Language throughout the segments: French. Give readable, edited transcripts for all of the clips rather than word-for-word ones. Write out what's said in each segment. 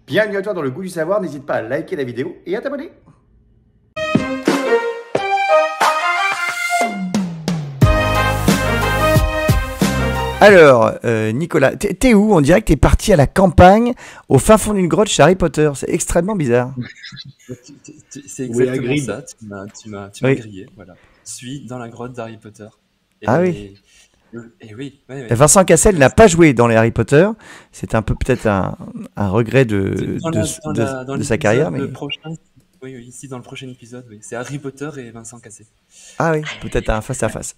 Bienvenue à toi dans le goût du savoir, n'hésite pas à liker la vidéo et à t'abonner. Alors, Nicolas, t'es où? On dirait que t'es parti à la campagne, au fin fond d'une grotte chez Harry Potter. C'est extrêmement bizarre. C'est Oui, exactement Hagrid. ça, tu m'as Oui. grillé, voilà. Je suis dans la grotte d'Harry Potter. Ah oui. Et oui, ouais, ouais. Vincent Cassel n'a pas joué dans les Harry Potter. C'est un peu peut-être un regret de, Dans de, dans de sa carrière. l'épisode Mais... prochain, oui, oui, ici dans le prochain épisode, oui. C'est Harry Potter et Vincent Cassel. Ah oui, peut-être un face-à-face.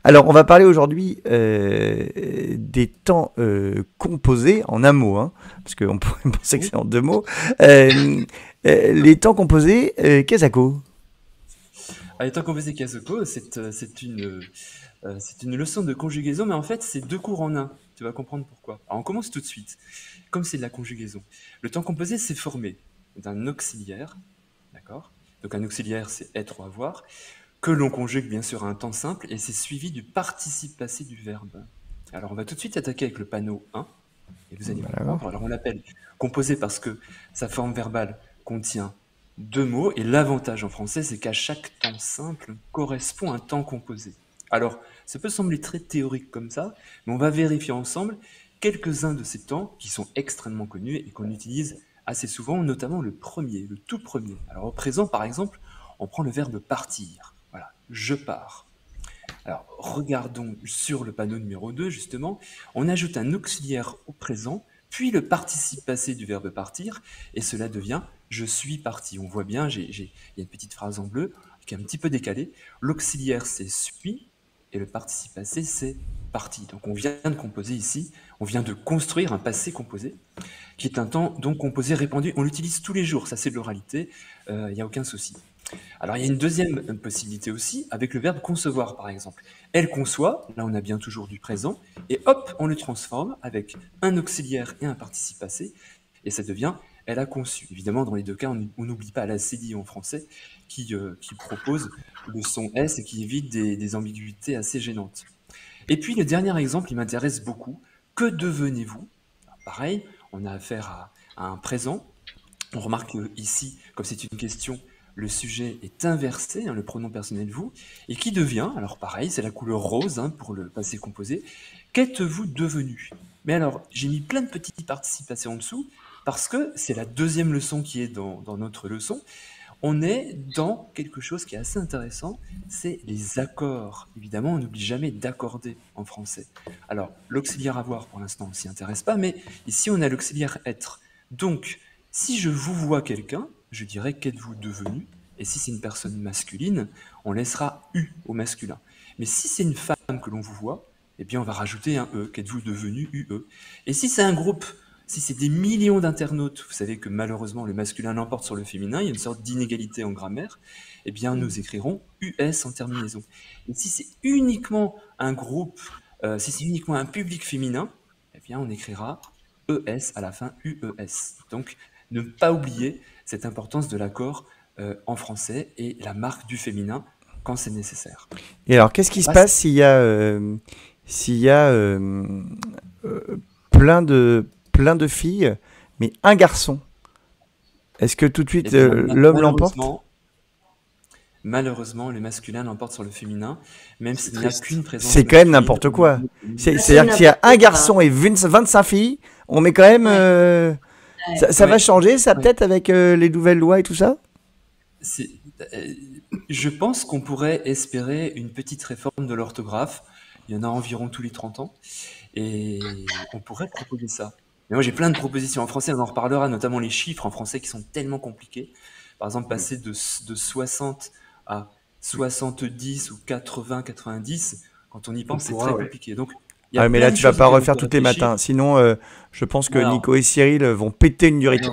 Alors, on va parler aujourd'hui des temps composés en un mot, hein, parce qu'on pourrait penser que Oui. c'est en deux mots. Les temps composés, Kezako. Ah, étant composé Kazoko, c'est une leçon de conjugaison, mais en fait, c'est deux cours en un. Tu vas comprendre pourquoi. Alors, on commence tout de suite. Comme c'est de la conjugaison. Le temps composé, c'est formé d'un auxiliaire, d'accord? Donc, un auxiliaire, c'est être ou avoir, que l'on conjugue bien sûr à un temps simple, et c'est suivi du participe passé du verbe. Alors, on va tout de suite attaquer avec le panneau 1, et vous allez Alors, comprendre. Alors, on l'appelle composé parce que sa forme verbale contient deux mots, et l'avantage en français, c'est qu'à chaque temps simple correspond un temps composé. Alors, ça peut sembler très théorique comme ça, mais on va vérifier ensemble quelques-uns de ces temps qui sont extrêmement connus et qu'on utilise assez souvent, notamment le premier, le tout premier. Alors, au présent, par exemple, on prend le verbe partir. Voilà, je pars. Alors, regardons sur le panneau numéro 2, justement, on ajoute un auxiliaire au présent, puis le participe passé du verbe partir, et cela devient je suis parti. On voit bien, il y a une petite phrase en bleu qui est un petit peu décalée. L'auxiliaire, c'est suis, et le participe passé, c'est parti. Donc, on vient de composer ici, on vient de construire un passé composé, qui est un temps donc composé répandu. On l'utilise tous les jours, ça c'est de l'oralité, il n'y a aucun souci. Alors, il y a une deuxième possibilité aussi, avec le verbe concevoir, par exemple. Elle conçoit, là on a bien toujours du présent, et hop, on le transforme avec un auxiliaire et un participe passé, et ça devient elle a conçu. Évidemment, dans les deux cas, on n'oublie pas la cédille en français qui propose le son S et qui évite des ambiguïtés assez gênantes. Et puis, le dernier exemple, il m'intéresse beaucoup. Que devenez-vous? Alors, pareil, on a affaire à un présent. On remarque que ici, comme c'est une question, le sujet est inversé, hein, le pronom personnel vous, et qui devient, alors pareil, c'est la couleur rose hein, pour le passé composé, qu'êtes-vous devenu? Mais alors, j'ai mis plein de petits participes passés en dessous, parce que c'est la deuxième leçon qui est dans notre leçon. On est dans quelque chose qui est assez intéressant, c'est les accords. Évidemment, on n'oublie jamais d'accorder en français. Alors, l'auxiliaire avoir, pour l'instant, on ne s'y intéresse pas, mais ici, on a l'auxiliaire être. Donc, si je vous vois quelqu'un, je dirais qu'êtes-vous devenu? Et si c'est une personne masculine, on laissera U au masculin. Mais si c'est une femme que l'on vous voit, eh bien on va rajouter un E, qu'êtes-vous devenu UE. Et si c'est un groupe, si c'est des millions d'internautes, vous savez que malheureusement le masculin l'emporte sur le féminin, il y a une sorte d'inégalité en grammaire, eh bien nous écrirons US en terminaison. Et si c'est uniquement un groupe, si c'est uniquement un public féminin, eh bien on écrira ES à la fin, UES. Donc ne pas oublier cette importance de l'accord en français et la marque du féminin quand c'est nécessaire. et alors, qu'est-ce qui se Passe- passe s'il y a euh, plein de filles, mais un garçon? Est-ce que tout de Eh suite bien, l'homme l'emporte? malheureusement, le masculin l'emporte sur le féminin, même C'est s'il n'y a triste. qu'une présence C'est quand même masculine. n'importe quoi. C'est C'est-à-dire que s'il y a un n'importe garçon quoi. et 25 filles, on met quand même. Ouais. Ça va Ouais, changer, ça ouais. peut-être avec les nouvelles lois et tout ça? C'est- euh, je pense qu'on pourrait espérer une petite réforme de l'orthographe. Il y en a environ tous les 30 ans. Et on pourrait proposer ça. Mais moi, j'ai plein de propositions en français, on en reparlera, notamment les chiffres en français qui sont tellement compliqués. Par exemple, passer de 60 à 70 ou 80, 90, quand on y On pense, c'est pourra, très ouais. compliqué. Donc, il y a Ah, mais plein là, de tu vas choses pas auxquelles on refaire peut tous tes réfléchir. matins. Sinon, je pense que Alors, Nico et Cyril vont péter une durite.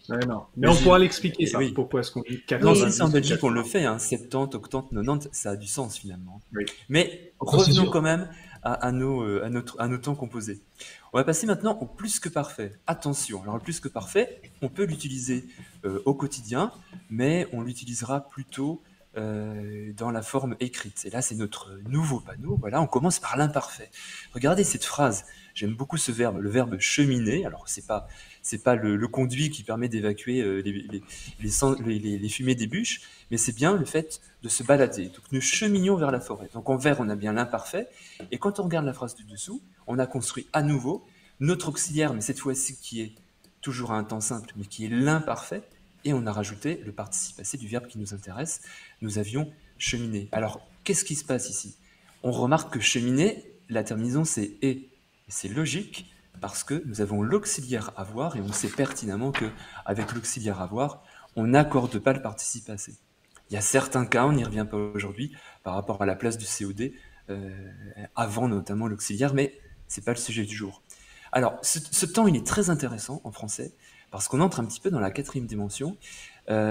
Non, non. Mais mais on pourra l'expliquer, eh ça. oui. Pourquoi est-ce qu'on dit Non, Oui. si c'est en 90 ou Belgique, on le 80? fait, hein, 70, 80, 90, ça a du sens finalement. Oui. Mais Ça, c'est revenons sûr. quand même à nos temps composés. On va passer maintenant au plus que parfait. Attention, alors le plus que parfait, on peut l'utiliser au quotidien, mais on l'utilisera plutôt dans la forme écrite. Et là, c'est notre nouveau panneau. Voilà, on commence par l'imparfait. Regardez cette phrase. J'aime beaucoup ce verbe, le verbe cheminer. Alors, c'est pas le conduit qui permet d'évacuer les fumées des bûches, mais c'est bien le fait de se balader. Donc, nous cheminions vers la forêt. Donc, en vert, on a bien l'imparfait. Et quand on regarde la phrase du dessous, on a construit à nouveau notre auxiliaire, mais cette fois-ci qui est toujours à un temps simple, mais qui est l'imparfait. Et on a rajouté le participe passé du verbe qui nous intéresse. Nous avions cheminé. Alors, qu'est-ce qui se passe ici? On remarque que cheminer, la terminaison c'est « et ». Et c'est logique parce que nous avons l'auxiliaire avoir et on sait pertinemment qu'avec l'auxiliaire avoir, on n'accorde pas le participe passé. Il y a certains cas, on n'y revient pas aujourd'hui, par rapport à la place du COD, avant notamment l'auxiliaire, mais ce n'est pas le sujet du jour. Alors, ce temps, il est très intéressant en français, parce qu'on entre un petit peu dans la 4e dimension.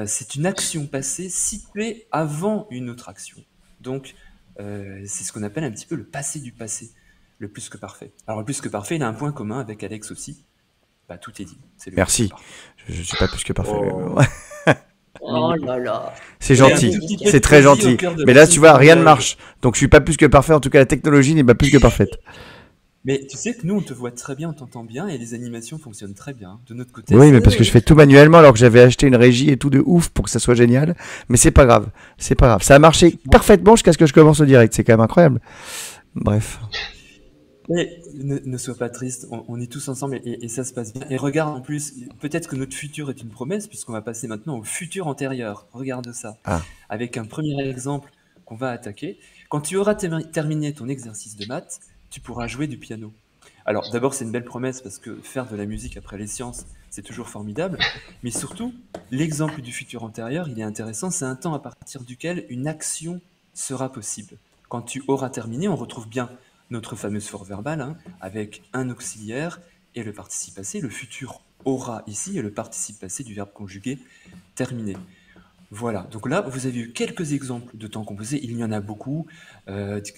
C'est une action passée située avant une autre action. Donc, c'est ce qu'on appelle un petit peu le passé du passé, le plus que parfait. Alors, le plus que parfait, il a un point commun avec Alex aussi. Bah, tout est dit. C'est le Merci. plus que parfait. Je suis pas plus que parfait. Oh. Oh là là. C'est Il y a un gentil, tout petit peu de c'est très poésie au gentil. cœur de Mais la là, tu vois, rien ne synthèse. marche. Donc, je suis pas plus que parfait. En tout cas, la technologie n'est pas plus que parfaite. Mais tu sais que nous, on te voit très bien, on t'entend bien, et les animations fonctionnent très bien. De notre côté, Oui, mais c'est parce que je fais tout manuellement alors que j'avais acheté une régie et tout de ouf pour que ça soit génial. Mais c'est pas grave. C'est pas grave. Ça a marché parfaitement jusqu'à ce que je commence au direct. C'est quand même incroyable. Bref. Mais ne sois pas triste, on est tous ensemble et ça se passe bien. Et regarde en plus, peut-être que notre futur est une promesse, puisqu'on va passer maintenant au futur antérieur. Regarde ça. Ah. Avec un premier exemple qu'on va attaquer. Quand tu auras terminé ton exercice de maths, tu pourras jouer du piano. Alors d'abord, c'est une belle promesse parce que faire de la musique après les sciences, c'est toujours formidable. Mais surtout, l'exemple du futur antérieur, il est intéressant. C'est un temps à partir duquel une action sera possible. Quand tu auras terminé, on retrouve bien notre fameuse forme verbale, hein, avec un auxiliaire et le participe passé. Le futur aura ici et le participe passé du verbe conjugué terminé. Voilà, donc là, vous avez eu quelques exemples de temps composé, il y en a beaucoup,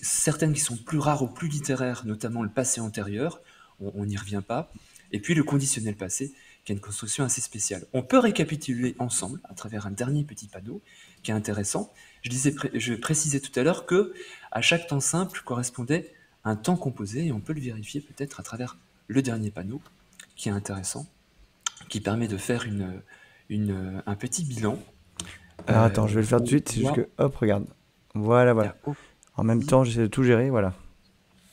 certaines qui sont plus rares ou plus littéraires, notamment le passé antérieur, on n'y revient pas, et puis le conditionnel passé, qui a une construction assez spéciale. On peut récapituler ensemble, à travers un dernier petit panneau, qui est intéressant. Je précisais tout à l'heure que à chaque temps simple correspondait un temps composé, et on peut le vérifier peut-être à travers le dernier panneau, qui est intéressant, qui permet de faire un petit bilan. Alors attends, je vais le faire tout de suite. C'est juste que, hop, regarde. Voilà, voilà. En même temps, j'essaie de tout gérer, voilà.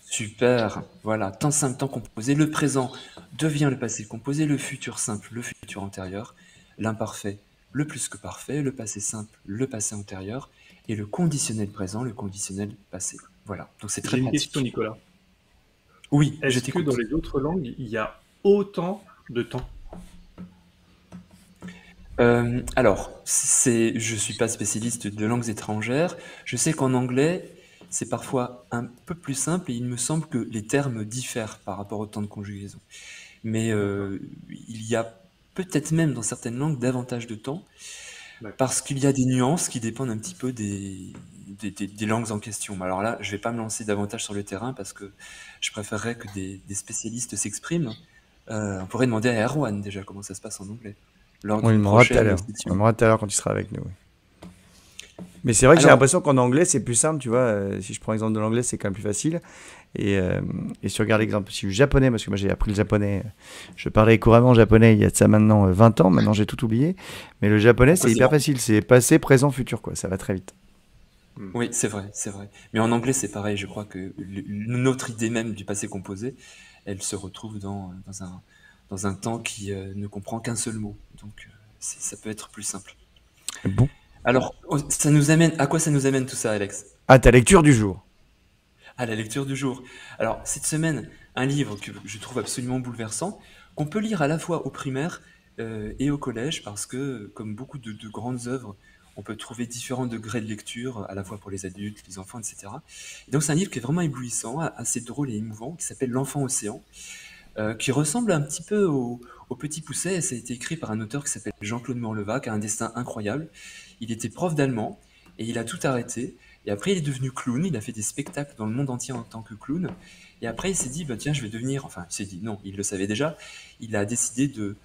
Super, voilà, temps simple, temps composé. Le présent devient le passé composé, le futur simple, le futur antérieur, l'imparfait, le plus que parfait, le passé simple, le passé antérieur, et le conditionnel présent, le conditionnel passé. Voilà, donc c'est très J'ai une pratique. question, Nicolas. Oui, je Est-ce que t'écoute. dans les autres langues, il y a autant de temps? Alors, je suis pas spécialiste de langues étrangères. Je sais qu'en anglais, c'est parfois un peu plus simple et il me semble que les termes diffèrent par rapport au temps de conjugaison. Mais il y a peut-être même dans certaines langues davantage de temps D'accord. parce qu'il y a des nuances qui dépendent un petit peu des langues en question. Alors là, je vais pas me lancer davantage sur le terrain parce que je préférerais que des spécialistes s'expriment. On pourrait demander à Erwan déjà comment ça se passe en anglais. Lors On le d'une demandera tout à prochaine l'heure. On le session. demandera tout à l'heure quand il sera avec nous. Oui. Mais c'est vrai que j'ai Alors- l'impression qu'en anglais, c'est plus simple, tu vois. Si je prends l'exemple de l'anglais, c'est quand même plus facile. Et si tu regardes l'exemple du japonais, parce que moi j'ai appris le japonais, je parlais couramment japonais il y a de ça maintenant 20 ans, maintenant j'ai tout oublié. Mais le japonais, c'est c'est hyper bon. facile, c'est passé, présent, futur, quoi. Ça va très vite. Oui, c'est vrai, c'est vrai. Mais en anglais, c'est pareil. Je crois que notre idée même du passé composé, elle se retrouve dans un temps qui ne comprend qu'un seul mot. Donc, ça peut être plus simple. Bon. Alors, ça nous amène, à quoi ça nous amène tout ça, Alex? Ah, ta lecture du jour. À la lecture du jour. Alors, cette semaine, un livre que je trouve absolument bouleversant, qu'on peut lire à la fois au primaire et au collège, parce que, comme beaucoup de grandes œuvres, on peut trouver différents degrés de lecture, à la fois pour les adultes, les enfants, etc. Et donc, c'est un livre qui est vraiment éblouissant, assez drôle et émouvant, qui s'appelle L'Enfant Océan, qui ressemble un petit peu au Petit Pousset. Ça a été écrit par un auteur qui s'appelle Jean-Claude Morleva, qui a un destin incroyable. Il était prof d'allemand et il a tout arrêté. Et après, il est devenu clown. Il a fait des spectacles dans le monde entier en tant que clown. Et après, il s'est dit, bah, tiens, je vais devenir. Enfin, il s'est dit, non, il le savait déjà. Il a décidé de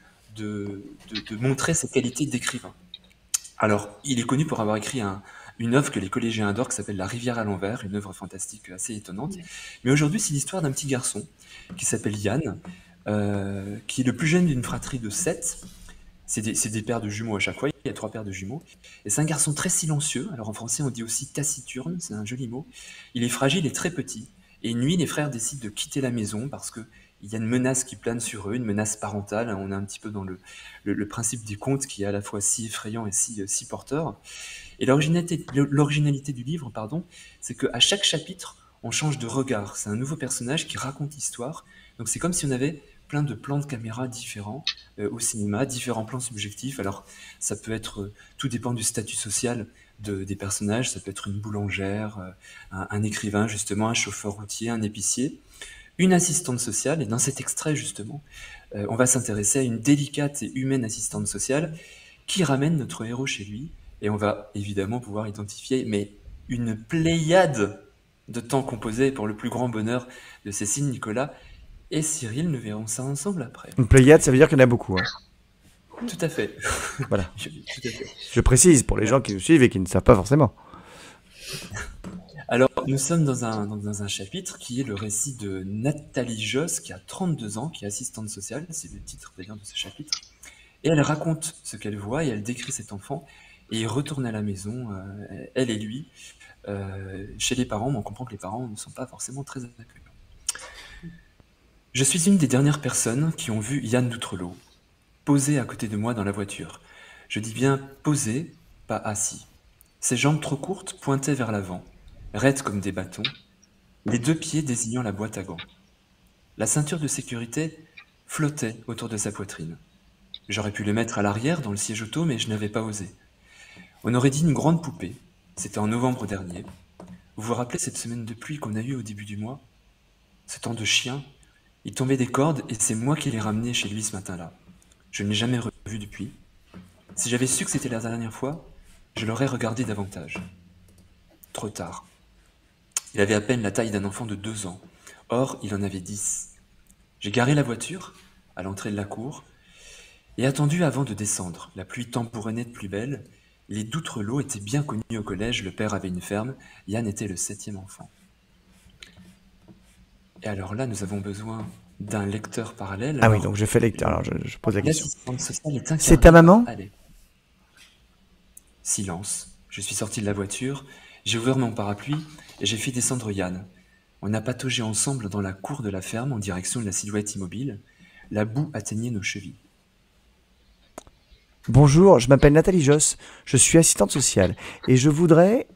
montrer ses qualités d'écrivain. Alors, il est connu pour avoir écrit un une œuvre que les collégiens adorent qui s'appelle La rivière à l'envers, une œuvre fantastique assez étonnante. Mais aujourd'hui, c'est l'histoire d'un petit garçon qui s'appelle Yann, qui est le plus jeune d'une fratrie de 7. C'est des paires de jumeaux à chaque fois, il y a 3 paires de jumeaux. Et c'est un garçon très silencieux, alors en français on dit aussi taciturne, c'est un joli mot. Il est fragile et très petit. Et une nuit, les frères décident de quitter la maison parce qu'il y a une menace qui plane sur eux, une menace parentale. On est un petit peu dans le principe des contes qui est à la fois si effrayant et si porteur. Et l'originalité du livre, c'est qu'à chaque chapitre, on change de regard. C'est un nouveau personnage qui raconte l'histoire. Donc c'est comme si on avait plein de plans de caméra différents au cinéma, différents plans subjectifs. Alors ça peut être, tout dépend du statut social des personnages. Ça peut être une boulangère, un écrivain justement, un chauffeur routier, un épicier, une assistante sociale. Et dans cet extrait justement, on va s'intéresser à une délicate et humaine assistante sociale qui ramène notre héros chez lui. Et on va évidemment pouvoir identifier une pléiade de temps composés pour le plus grand bonheur de Cécile, Nicolas et Cyril. Nous verrons ça ensemble après. Une pléiade, ça veut dire qu'il y en a beaucoup. Hein. Tout à fait. Voilà. Tout à fait. Je précise pour les gens qui nous suivent et qui ne savent pas forcément. Alors, nous sommes dans un chapitre qui est le récit de Nathalie Josse, qui a 32 ans, qui est assistante sociale. C'est le titre d'ailleurs de ce chapitre. Et elle raconte ce qu'elle voit et elle décrit cet enfant. Et il retourne à la maison, elle et lui, chez les parents, mais on comprend que les parents ne sont pas forcément très accueillants. Je suis une des dernières personnes qui ont vu Yann d'Outrelot, posé à côté de moi dans la voiture. Je dis bien posé, pas assis. Ses jambes trop courtes pointaient vers l'avant, raides comme des bâtons, les 2 pieds désignant la boîte à gants. La ceinture de sécurité flottait autour de sa poitrine. J'aurais pu le mettre à l'arrière dans le siège auto, mais je n'avais pas osé. On aurait dit une grande poupée. C'était en novembre dernier. Vous vous rappelez cette semaine de pluie qu'on a eue au début du mois? Ce temps de chien. Il tombait des cordes et c'est moi qui l'ai ramené chez lui ce matin-là. Je ne l'ai jamais revu depuis. Si j'avais su que c'était la dernière fois, je l'aurais regardé davantage. Trop tard. Il avait à peine la taille d'un enfant de 2 ans. Or, il en avait 10. J'ai garé la voiture à l'entrée de la cour et attendu avant de descendre. La pluie tambouronnait de plus belle. Les d'Outrelot étaient bien connus au collège, le père avait une ferme, Yann était le 7e enfant. Et alors là, nous avons besoin d'un lecteur parallèle. Ah oui, donc je fais lecteur, alors je pose la question. L'assistante sociale est incarnée C'est ta maman? par Alex. Silence. Je suis sorti de la voiture, j'ai ouvert mon parapluie et j'ai fait descendre Yann. On a pataugé ensemble dans la cour de la ferme en direction de la silhouette immobile. La boue atteignait nos chevilles. Bonjour, je m'appelle Nathalie Josse, je suis assistante sociale et je voudrais...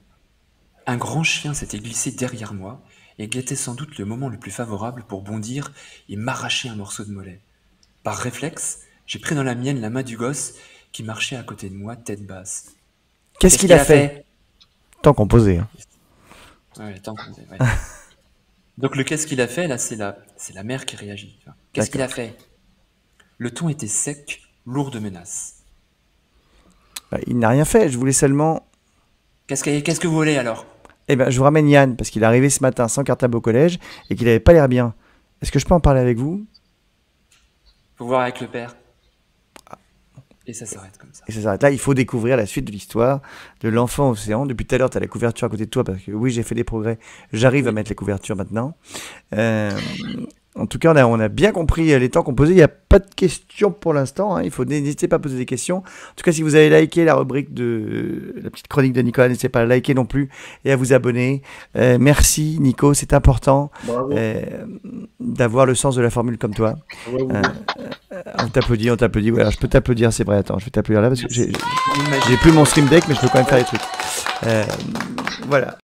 Un grand chien s'était glissé derrière moi et guettait sans doute le moment le plus favorable pour bondir et m'arracher un morceau de mollet. Par réflexe, j'ai pris dans la mienne la main du gosse qui marchait à côté de moi, tête basse. Qu'est-ce qu'il a fait? Temps composé. Hein. Ouais, temps composé, ouais. Donc le qu'est-ce qu'il a fait, là, c'est la mère qui réagit. Qu'est-ce qu'il a fait? Le ton était sec, lourd de menaces. Bah, il n'a rien fait, je voulais seulement... Qu'est-ce que vous voulez alors? Eh ben, je vous ramène Yann, parce qu'il est arrivé ce matin sans cartable au collège et qu'il n'avait pas l'air bien. Est-ce que je peux en parler avec vous? Faut voir avec le père. Et ça s'arrête comme ça. Et ça s'arrête là, il faut découvrir la suite de l'histoire de l'enfant océan. Depuis tout à l'heure, tu as la couverture à côté de toi, parce que oui, j'ai fait des progrès. J'arrive à mettre les couvertures maintenant. En tout cas, on a bien compris les temps composés. Il n'y a pas de questions pour l'instant. Hein. N'hésitez pas à poser des questions. En tout cas, si vous avez liké la rubrique de la petite chronique de Nicolas, n'hésitez pas à liker non plus et à vous abonner. Merci Nico, c'est important d'avoir le sens de la formule comme toi. On t'applaudit. Voilà, je peux t'applaudir, c'est vrai. Attends, je vais t'applaudir là parce que j'ai plus mon stream deck, mais je peux quand même faire des trucs. Voilà.